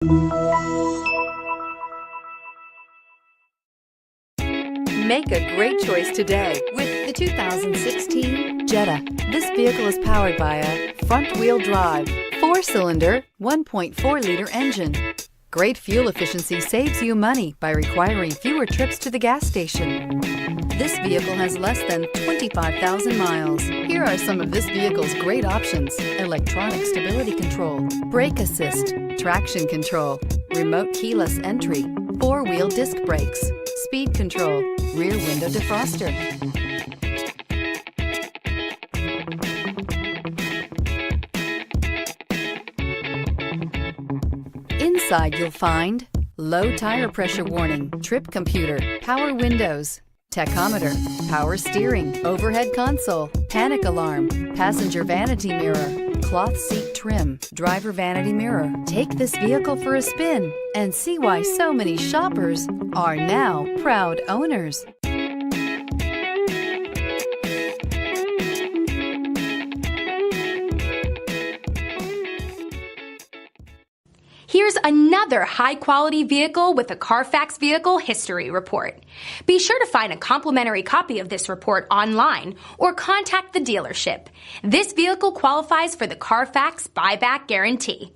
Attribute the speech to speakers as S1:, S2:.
S1: Make a great choice today with the 2016 Jetta. This vehicle is powered by a front-wheel drive, 4-cylinder, 1.4-liter engine. Great fuel efficiency saves you money by requiring fewer trips to the gas station. This vehicle has less than 25,000 miles. Here are some of this vehicle's great options: electronic stability control, brake assist, traction control, remote keyless entry, 4-wheel disc brakes, speed control, rear window defroster. Inside you'll find low tire pressure warning, trip computer, power windows, tachometer, power steering, overhead console, panic alarm, passenger vanity mirror, cloth seat trim, driver vanity mirror. Take this vehicle for a spin and see why so many shoppers are now proud owners.
S2: Here's another high-quality vehicle with a Carfax Vehicle History Report. Be sure to find a complimentary copy of this report online or contact the dealership. This vehicle qualifies for the Carfax Buyback Guarantee.